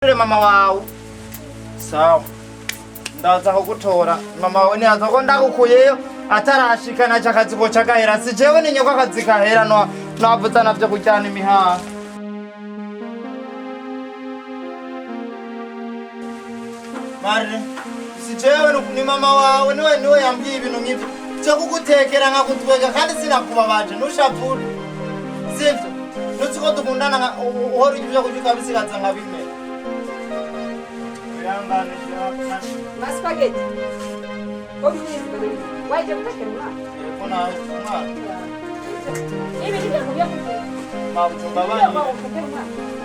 Mama wawe sawa ndaza kugutora mama wawe niyaza ko ndagukuyeyo atarashikana cyakaziko cyagahera si jewe ni nyoko akazikahera no navuza navyo kujyana imihaha Mare si jewe ni mama wawe niwe yambwiye ibintu nk'ibyo cyo kugutekera nka kutwega kandi sinakubabaje nushapura sivyo nutsuko dukundana uhora ibyo kujuka bisigaza nka bimwe Ma spaghetti. Come finisco? Vuoi che mi una? Una. E vedi che come abbiamo Ma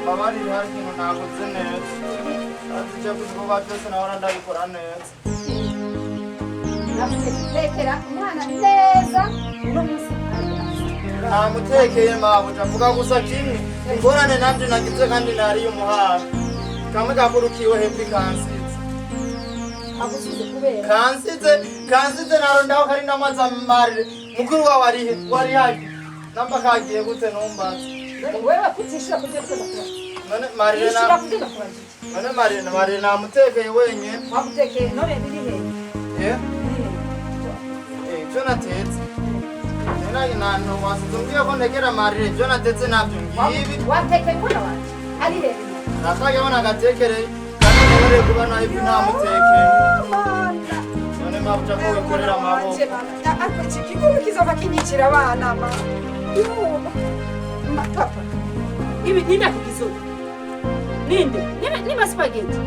babani haki na kuzene. Aticha kuzoba pesa na ora ndari korane. Na mutekera umwana neza uno musi. Mutekeye mabo tavuga gusa kimwe. Ingorane nabyo nagize kandi nari umuhaha. Kamwe gakurukiwe hepfo kansize. Agusize kubera. Kansize narondaho kari namaza mare. Mukuru wa wari haji. Namba kagiye gute numbaza. Wewe kutishira kugenda kwa. None Marire na. None Marire na mutekeye wenye. Wamutekeye none biri he. Jonathan. Nena no wasizungia ko ndekera Marire Jonathan nabyo ngibi. Watekeye kwa wanje. Ali he. Nakage wana gatekere kandi nabere kuba na ibi namuteke none mabuja ko wikorera mabo ako chikikuru kizova kinyicira abana ma papa ibi nina kukizo ninde nima spaghetti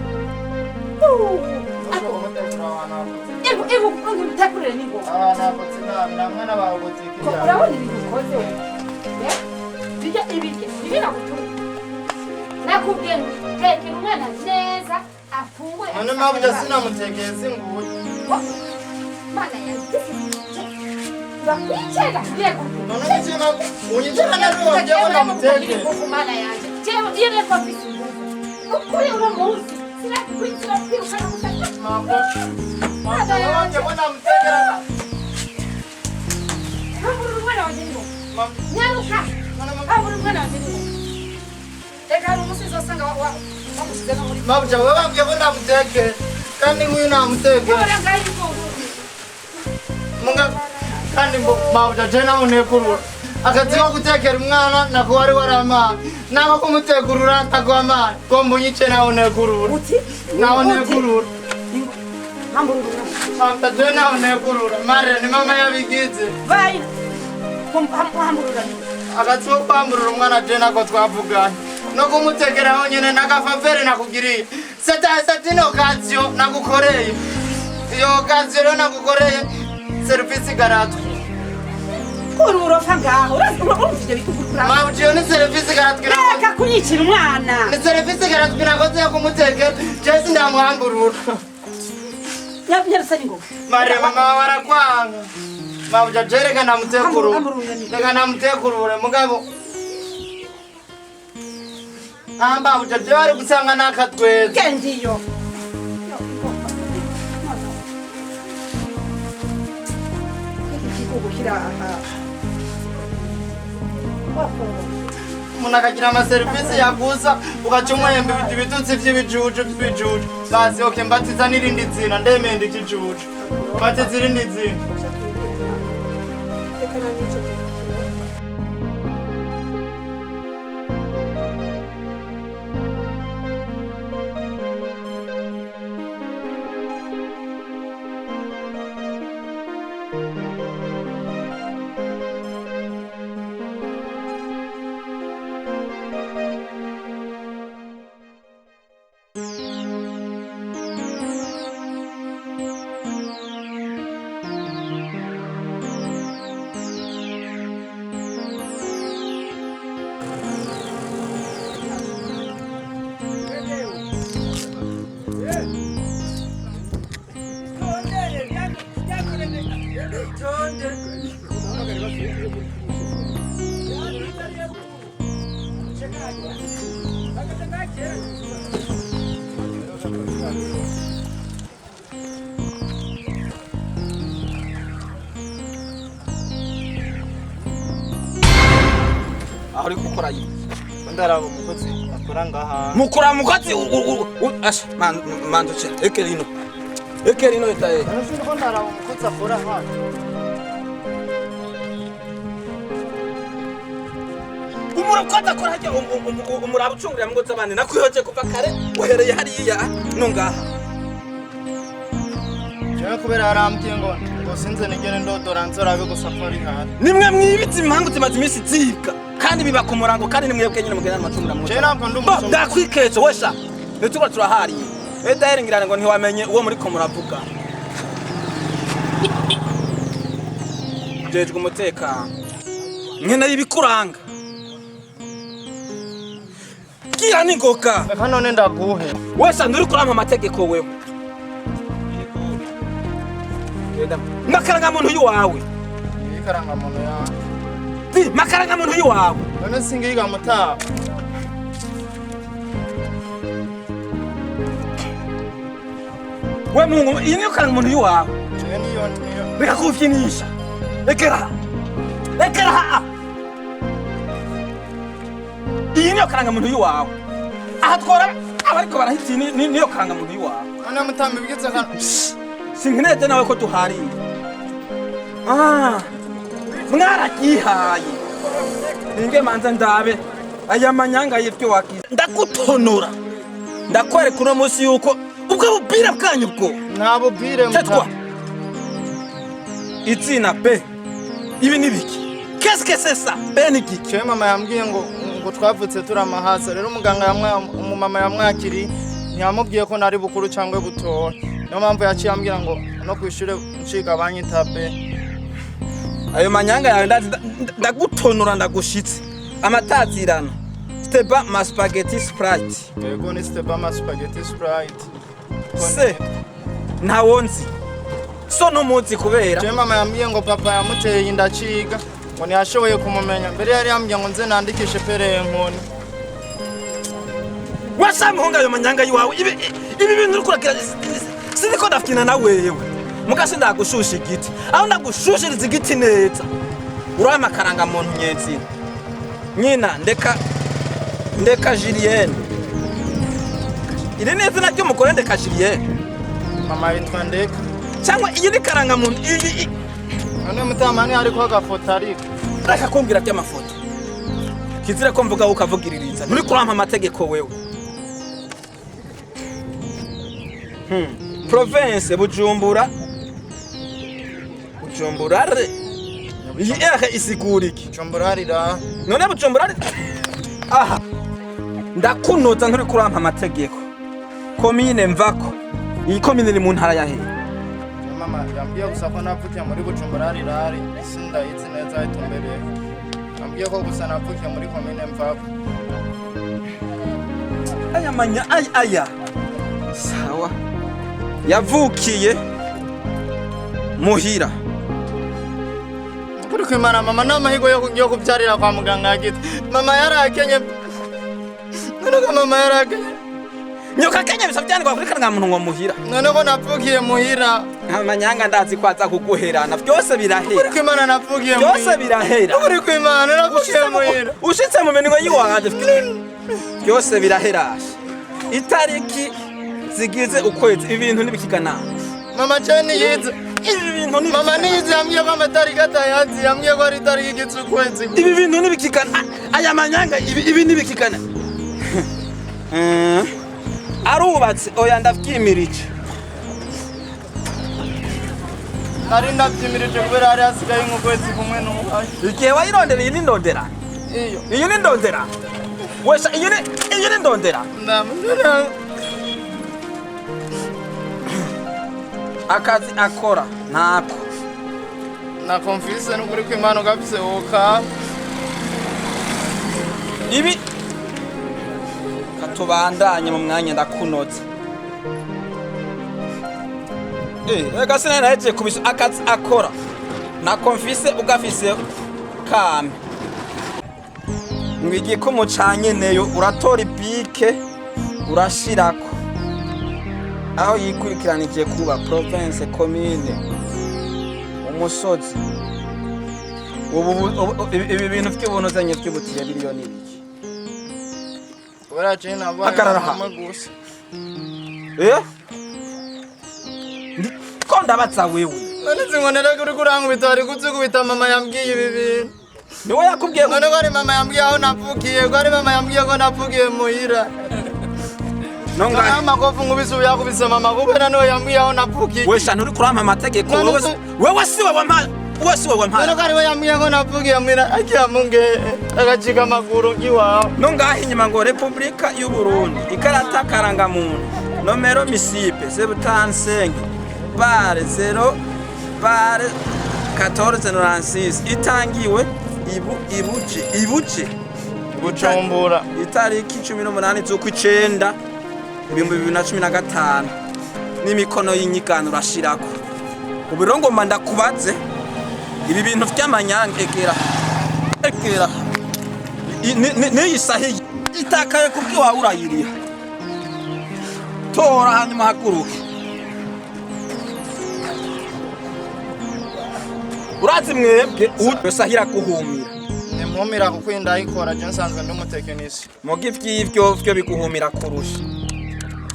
evo konge mtakurira ningo nako tsina mwana bawe gutikira urabona ibintu koze bijya ibiki na kutura nakubwiye tekera umwana neza afungwe none mabuja sinamutekeye singuye mana yanjye bakwicega yego none kizima unyitera naruye wona muteke mana yanjye jewe yene papisi ukuri uno munsi sinakwicira kwirukana mutaka mama wanjye wona mutekera hamuru mwana wanjye ngo nyaruka hamuru mwana wanjye ngo eka umusizi wasanga wamusize no muri mabuja wewe wambye wona muteke kandi nguyu namuteke munga kandi mabuja jena unekurura akaziwa gutekera umwana nako wari warama nako kumutekurura takwama kombunyice nawe unekurura nawe unekurura mama jena unekurura mare ni mama yabigize vai hamburura akaziwa kwamburura umwana jena ko twavuganye no kumutekera honyene nakafavere nakugiriye satino kazyo nagukoreye iyo kazyo rero nagukoreye service garatwe kururo fangaho urumvije bikugukura mabujiyo ni service garatwe reka kunyicira umwana ni service garatwe nakoze yo kumutekera jesi ndamuhamburura yabyarasa ningo mare mama warakwanga mabuja jereka namutekurura reka namutekurure mugabo amba ujabye bari gusanga nakatweza kendiyo umuntu akagira amaserivisi yaguza ugaca umuhemba ibitutsi by'ibijuju basi oke mbatiza n'irindi zina ndemenda ikijuju mbatiza irindi zina aho uri gukora iyi ndaraba umukozi dukora ngaha mukora mukati asha manzo che ekerino itaye nasi ko ndara umukutsi akora hano umurukota akora hajya umuraba ucungurira mu ngotsa abandi nakwihoje kuva kare uhereye hariya no ngaha jewe kubera yarambwiye ngo sinze nigere ndodora nzorabe gusa ko ari hano nimwe mwibitse impangu zimaze iminsi zibwa kandi biba ku murango kandi nimwe bwenyine mugenda amacungura mu jewe ntabwo ndi umusonga ndakwikeje wesha nituko turahariye edahere ngirana ngo ntiwamenye uwo muri ko muravuga jejwe umutekano nkena yibikuranga gira ningoka hano ne ndaguhe wesha nduri kurampa amategeko wewe makaranga muntu yuwawe ikaranga muntu ya ti makaranga muntu yuwawe none singiga mutaha we mungu iyi niyo karanga muntu yuwawe jewe niyo reka kuvyinisha ekera iyi niyo karanga muntu yuwawe aha twora abariko barahiti niyo karanga muntu yuwawe none mutambi bigitse kana sinkenete nawe ko tuhariye mwaragihaye ninge manza ndabe aya manyanga y'ibyo wakize ndagutonora ndakwereka uno munsi yuko ubwo bubire bwanyu bwo nta bubire tetwa itsina pe ibi nibiki qu'est-ce que c'est ça pe niki jewe mama yambwiye ngo twavutse turi amahasa rero umuganga umumama yamwakiri ntiyamubwiye ko nari bukuru cyangwa butoya niyo mpamvu yaciye ambwira ngo no kwishure nshiga banyita pe ayo manyanga yawe ndagutonora ndagushitse amatazirano steba ma spaghetti sprite yego ni steba ma spaghetti sprite se ntawonzi so no munsi kubera jewe mama yambwiye ngo papa yamuteye indaciga ngo ntiyashoboye kumumenya mbere yari yambwiye ngo nze nandikishe pere nkoni wasamuhunga ayo manyanga yiwawe ibi bintu uri kurakira siniko ndafkina na wewe mugasi ndagushusha igiti aho ndagushushiriza igiti neza uraye makaranga muntu nyenzi nyina ndeka Julienne iri neza naryo mukore ndeka Julienne mama yitwa ndeka cyangwa iyi ni karanga muntu iyi none mutamani ariko agafoto ariko reka kumbwira by'amafoto kizira ko mvuga ukavugiririza muri kurampa amategeko wewe province Bujumbura re iyi ehe isiguriki Bujumbura rira none Bujumbura aha ndakunota nturi kurampa amategeko komine mvako iyi komine ni mu ntara ya he mama yambwiye gusa ko navukiye muri Bujumbura rira sindayizi neza itumbere yambwiye ko gusa navukiye muri komine mvako aya manya aya sawa yavukiye muhira kuri kwimana mama n'amahigo yo kubyarira kwa muganga gito mama yarakenye none ko mama yarakenye nyoka kenye bisabyandikwa kuri karanga muntu ngo muhira none ko navukiye muhira amanyanga ndazi kwaza kuguherana byose birahera kuri kwimana navukiye muhira byose birahera kuri kwimana navukiye muhira ushitse mu mengo yiwanje byose birahera itariki zigize ukwezi ibintu nibikigana mama cyane yize ibi bintu ni mama nize yambwiye ko amatariki atayazi yambwiye ko ari tariki gize ukwezi ibi bintu nibikigana aya manyanga ibi nibikigana arubatse oya ndavyimirije nari ndavyimirije kubera hari hasigaye nk'ukwezi kumwe n'umuhaye igihe wayirondera iyi ni ndondera iyi ni ndondera wesha iyi ni ndondera ndamundera akazi akora ntako na konfise n'ukuri kw'Imana gafise woka ibi katubandanye mu mwanya ndakunotse reka sinaraje kubisa akazi akora na konfise ugafise kame ngwigi ko mucanye neyo uratora ibike urashirako aho yikurikiranikiye kuba province commune umusozi ibi bintu by'ubuntu zanye by'ubutiye miliyoni Waraje nabo. Hagarara ha. Amagusa. Ko ndabatsa wewe. None zingonera kuri kurangubita ari kuzugubita mama yambwiye ibi bintu. Niwe yakubwiye None ko ari mama yambwiye aho navukiye, ko ari mama yambwiye ko navukiye muhira. Nonga amakofu ngubise yakubise mama kubera no yambwiye aho navukiye. Wesha nturi kurampa amategeko wewe siwe wampa. Wese wewe mpa. None ko ari we yambwiye ko navukiye muhira agiye munge agacika amaguru ngiwawe. Nonga inyuma ngo Republika y'u Burundi ikarata karanga muntu nomero misipe 75 bare 0 bare 1496 itangiwe ibuce Bujumbura itariki 18 z'ukwicenda 2015 n'imikono y'inyigano urashirako ubirongo manda kubaze ibi bintu vy'amanyange egera ni sahihi itakaye kubwiwa urayiriha tora hanyuma haguruke urazi mwebwe usahira kuhumira Nemumira kuko indayikora je nsanzwe ndi umutekinisi mugi vy'ivyo biguhumira kurusha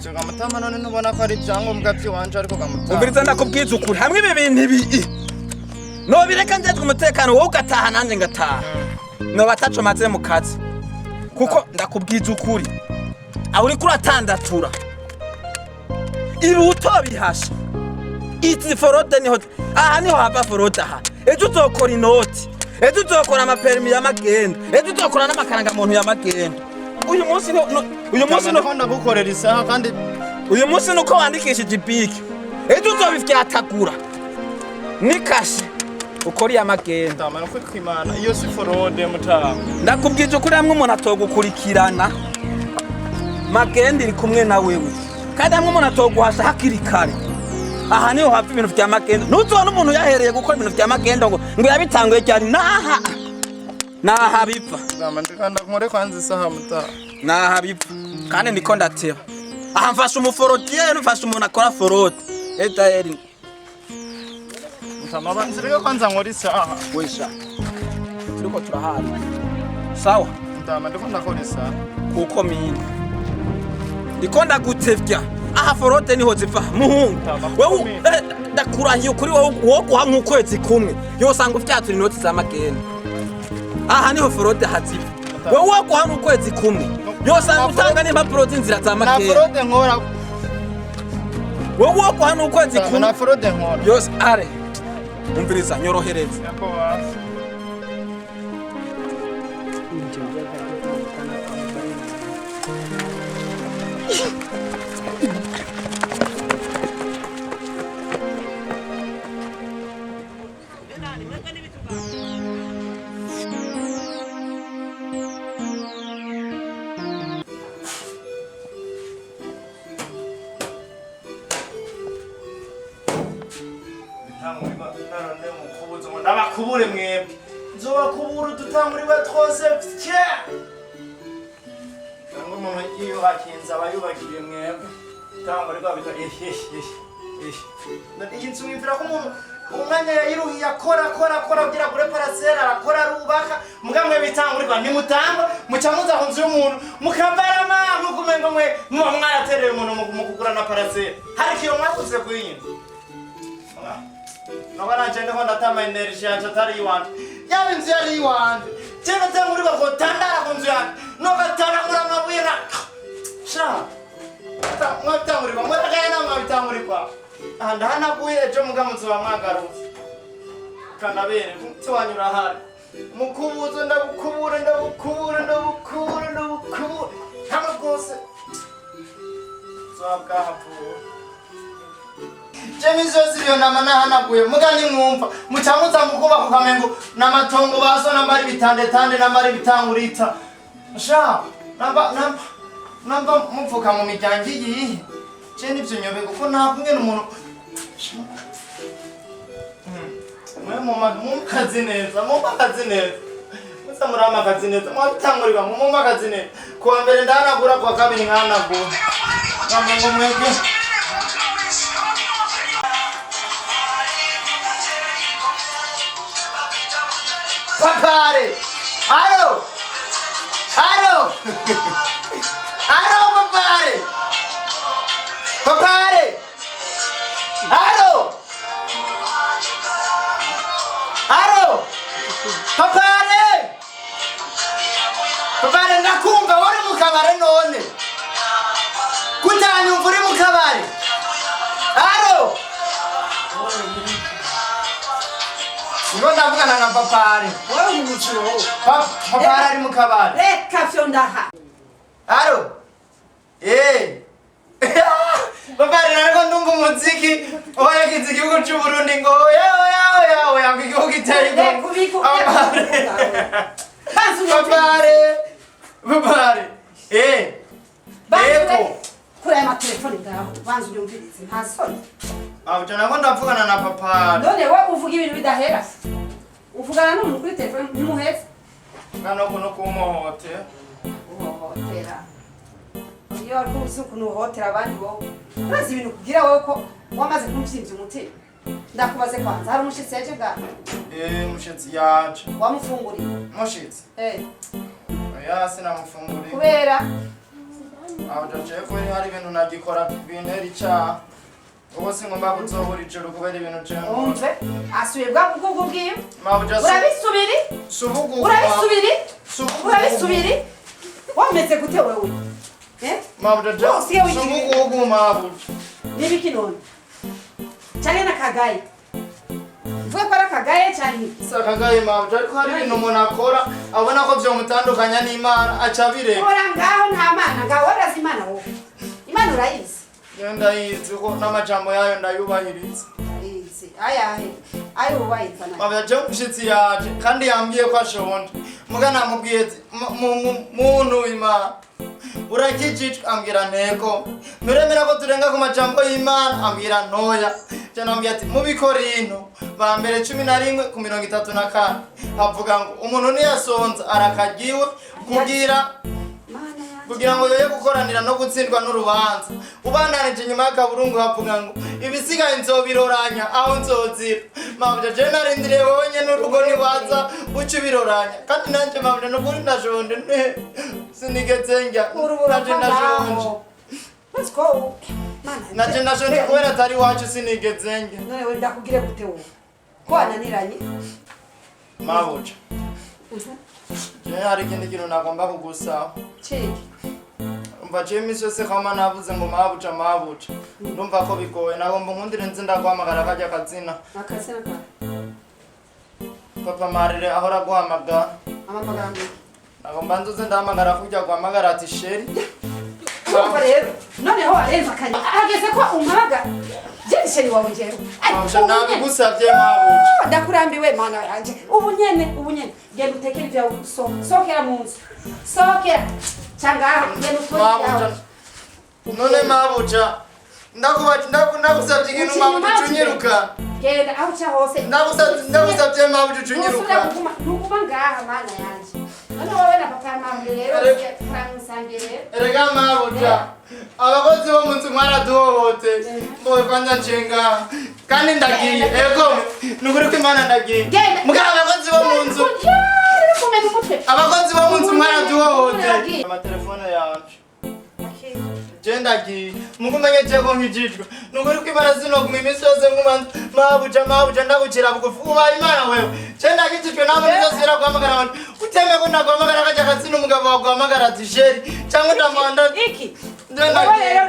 Cyo gamutama none nubona ko ari byangombwa by'iwanje ariko gamutama Umviriza ndakubwiza ukuri hamwe ibi bintu ibi no bireka njye umutekano wowe ugataha nanje ngataha no bataco maze mu kazi kuko ndakubwiza ukuri aho uri kuratandatura ibi utobihasha iti forode niho aha niho hava forode aha ejo uzokora inoti ejo uzokora amaperimi y'amagendo ejo uzokora n'amakaranga muntu y'amagendo uyu munsi no ndagukorera isaha kandi uyu munsi nuko wandikishije ibiki ejo uzobifyatagura nikashi ukori y'amagendo ndamara kwikimana iyo si forode mutaha ndakubwije ukuri hamwe umuntu atogukurikirana magendo iri kumwe na wewe kandi hamwe umuntu atoguhasha hakiri kare aha niho hapfa ibintu vya magendo nuzona umuntu yahereye gukora ibintu vya magendo ngo yabitanguye cyane naha bipfa ndamandikanda nkore kwanza isaha mutaha naha bipfa kandi ndiko ndateba aha mfasha umuforodiye mfasha umuntu akora forode eri Nzirika kwanza nkora isaha wesha turiko turahari sawa ndama ndiko ndakora isaha kuko mini ndiko ndagutevya aha forode niho ziva muhungu wewe ndakurahiye ukuri wowe guha nk'ukwezi kumwe yosanga ufyatura inoti za magendo aha niho forode haziva wewe guha nk'ukwezi kumwe yosanga utanga n'impapuro z'inzira za magendo na forode nkora wewe guha nk'ukwezi kumwe na forode nkora yose are umviriza nyorohereza Ndabakubure mwebwe nzobakubura tutanguriwe twose pye Ngo umuntu iyo hakinza abayubakiye mwebwe tangurirwa bita Iyi nzu imvira ko umuntu umwanya yayiruhiye akora kugira kure parasera arakora arubaka mugamwe bitangurirwa nimutanga mucamuza ku nzu y'umuntu mukabarama mukumengo mwe mwaratereye umuntu mu kugura na parasera hari kiyo mwakuze kuyinyi Nobana chende honda tama energy yanje atari iwanje. Yabe inzu yari iwanje. Chende tanguri bako tandara kunzu yanje. Nogatana mura mabwira. Sha. Mwatanguri bako mwakayana mwabitanguri kwa. Ndahana kuye ejo mugamutse wa mwagarutse. Kanabere mutwanyura hari. Mukubuzo ndabukubura. Hamwe rwose. Zwabwa hapfuye. Jemi zose iyo namanaguye mugani mwumva mucamuza mukuba kukamengo namatongo baso nambari bitande nambari bitangurita sha namba mupfuka mu miryango iyi je nivyo nyobe kuko nakumwe n'umuntu mwe mu kazi neza musa murama kazi neza mwatangurira mu kazi neza kuwa mbere ndanagura kwa kabiri nkanagura ngamwe mwebwe Papare! Alo! Aro papare. Papare. Aro. Aro. Papare. Papare ndakumva wari mu kabare none. Kutanyumva uri mu kabare. Aro. Ngo ndavugana na papare. Wewe ni mchiro. Papare ari mu kabare. Reka fyondaha. Aro. Papare nariko ndumva umuziki wayagize igihugu cy'u Burundi ngo yawe igihugu giteye igomwe. Papare. Eko. Kuri aya matelefoni ngaho banza unyumvirize nta soni. Abuja nako ndavugana na papare. None wowe uvuga ibintu bidahera. Uvugana n'umuntu kuri telefoni ntimuheze. Ngano kuno kumuhohotera. Uhohotera. Iyo ari ukuntu uhohotera abandi wowe. Urazi ibintu kugira wowe ko wamaze kumuvyimbya umutima. Ndakubaze kwanza hari umushitsi yaje bwa? Umushitsi yaje. Wamufunguriye? Umushitsi? Oya sinamufunguriye. Kubera? Abuja jewe hari ibintu nagikora bintera icyaha. Ubu singomba kuzohura ijoro kubera ibintu jewe. Umve asubiye bwa bwugu bwiwe. Mabuja Urabisubiri? Subugu. Urabisubiri? Urabisubiri? Wameze gute wewe? Mabuja jewe subugu mabuja. Nibiki none? Cyane nakagaye. Vuga ko arakagaye cyane. Sakagaye mabuja ariko hari ibintu umuntu akora abona ko byomutandukanya n'Imana acabire. Ora ngaho nta mana ngaho warazi Imana wowe. Imana urayizi. Yenda yizi ko n'amajambo yayo ndayubahiriza. Yizi. Ayahe. Ayo ubayitsa na. Mabuja jewe umushitsi yaje kandi yambwiye ko ashonje. Mugana mubwiye muntu Imana. Urakijijwe ambwira ntego. Muremera ko turenga ku majambo y'Imana ambwira ntoya. Janambye ati mubikorinto ba mbere 11 ku 34 havuga ngo umuntu niyasonza arakagiwe kugira ngo yoye gukoranira no gutsindwa n'urubanza ubananije nyuma y'akaburungu havuga ngo ibisigaye nzobiroranya aho nzozira mabuje je narindiriye wonye n'urugo nibaza ucu biroranya kandi nanje mabuje no kuri ndajonde sinigeze njya nanje ndajonde Let's Naje ndashonje kubera atari wacu sinigeze njye. None we ndakugire gute wowe? Ko ananiranye? Mabuja. Je hari ikindi kintu nagomba kugusaba. Chiki. Umva je iminsi yose kama navuze ngo mabuja. Ndumva ko bigoye nagomba nkundire nzi ndaguhamagara kajya kazina. Akazina ka. Papa Marire ahora guhamagara. Amamagara ngo. Nagomba nzuze ndahamagara kujya guhamagara ati sheri. Umva rero noneho arenza kanya ageze ko umpaga jensheri wawe njyewe nabigusabye mabuja ndakurambiwe mana yanje ubu nyene genda utekere ibyawe sokera mu nzu sokera cyangwa genda utore none mabuja ndagusabye ikintu mabuja ucunyiruka genda aho cya hose ndagusabye mabuja ucunyiruka nukuma ngaha mana yanje none wowe na papa mama rero fransangere erega mabuja abakozi bo mu nzu mwaraduhohote mboye kwanja nshinga kandi ndagiye ego nukuri ko Imana ndagiye mugabo abakozi bo mu nzu abakozi bo mu nzu mwaraduhohote amatelefone yanje je ndagiye mukumenye jego nkijijwe nukuri ko Imana zinoguma iminsi yose ngumanza mabuja ndagukira bugufi ubaye Imana wewe je ndagijijwe nabo nizosira guhamagara abantu uteme ko ndaguhamagara kajya katsina umugabo wawe guhamagara ati sheri cyangwa ndamanda iki ndagiye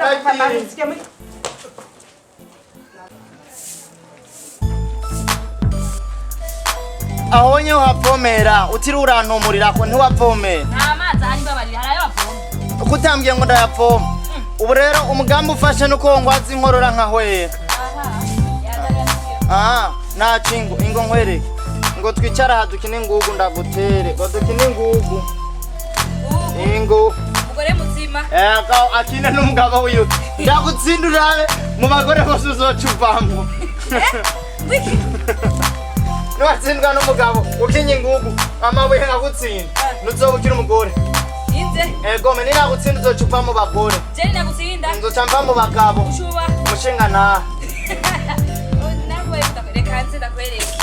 ahonye uhapomera utiri urantumurira ko ntiwapomera nta mazi ari babarira harayapoma kutambwiye ngo ndayapoma ubu rero umugambi ufashe nuko ngwazi inkorora nkahwera nacingo ingo nkwereke ngo twicara hadukine ngugu ndagutere ngo dukine ngugu ingo umugore muzima akina n'umugabo wiwe ndagutsindurabe mu bagore bose uzocuvamo Nuwatsindwa n'umugabo ukinye ngugu amabuye nkagutsinda nuzobukira umugore inze gome ninagutsinda uzocupa mu bagore je nagutsinda nzocampa mu bagabo ushuba umushinga nawe nawe reka nze ndakwereke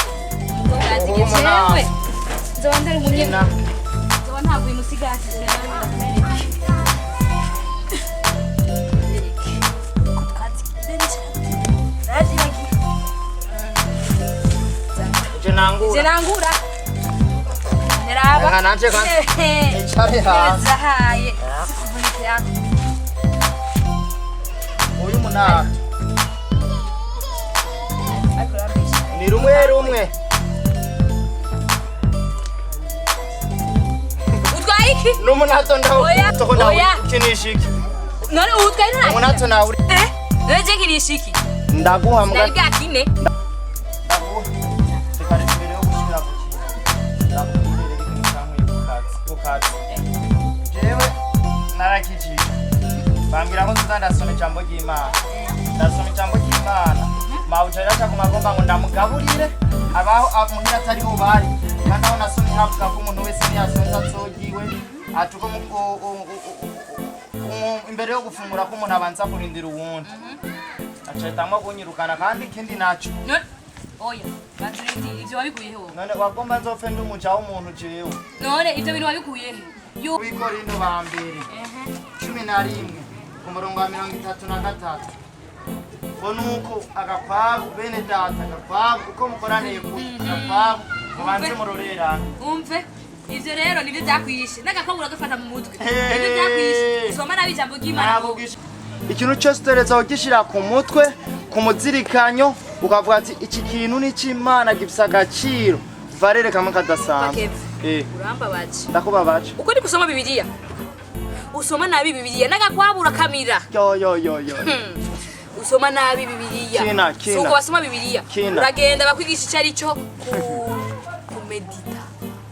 ngo ndazige jewe zonda umunyena zo ntabwo imusigati nawe ndakwereke rangura Zirangura. Neraba. Reka nanje kandi icare hasi Zahaye. Sikuvunike yako. uyu munara Ariko urabisha. ni rumwe Utwaye iki? n'umunato ndaho Oya, toko ndaho oya. kinishiki None utwaye nta. umunato nawe None je kirishiki. ndaguha mbwa Nari bwakine. ndaguha tekare imbere yo gushira ku kintu ndakubwira ikintu cyamwe kukazi jewe narakijije bambwira ko ndasoma ijambo ry'Imana ndasoma ijambo ry'Imana mawujarira cyangwa magomba ngo ndamugaburire abaho muhira atari ho bari kandi aho nasomye havuga ko umuntu wese yasonza azogiwe atuko imbere yo gufungura ko umuntu abanza kurindira uwundi acahitamwo kunyirukana kandi ikindi naco Oya, baturindi ivyo wabikuye he wowe? none wagomba nzopfe ndi umuja w'umuntu jewe None ivyo bintu wabikuye he? Yo. Wikorindo ba mbere 11 ku murongo wa 33 ngo nuko agakwavu bene data agakwavu uko mukoraniye ku agakwavu mubanze murorerana Umve. Ivyo rero nivyo byakwishe. Nagakobura gafata mu mutwe. Nivyo byakwishe. Usoma nabi ijambo ry'Imana. Ikintu cyose utereza ugishira ku mutwe ku muzirikanyo ukavuga ati iki kintu ni cy'Imana gifisa agaciro varere kamwe kadasanzwe Uramba baje. ndakubabaje Uko ndi kusoma Bibiliya. Usoma nabi Bibiliya nagakwabura kamira. yo Usoma nabi Bibiliya. Kina. Suko wasoma Bibiliya. Kina. Uragenda bakwigisha icari cyo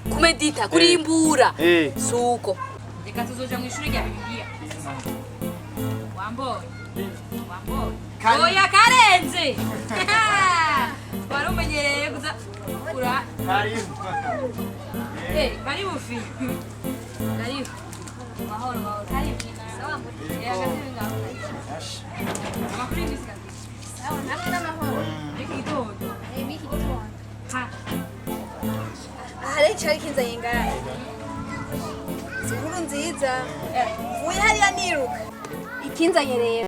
kumedita kurimbura. Suko. Reka tuzoja mu ishuri rya Bibiliya. Wamboye. Oya karenze. Warumenyereye kuza kura. karibu Karibu fi. Karibu. Mahoro. Karibu. Sawa. Ya karibu ngaho. Makuri bisika. Sawa, nakira mahoro. Ikitoto. Miki kitoto. Ha. Ahari cyari kinzaye ngahe. Sikuru nziza. Vuye hariya niruka. Ikinzanye rero.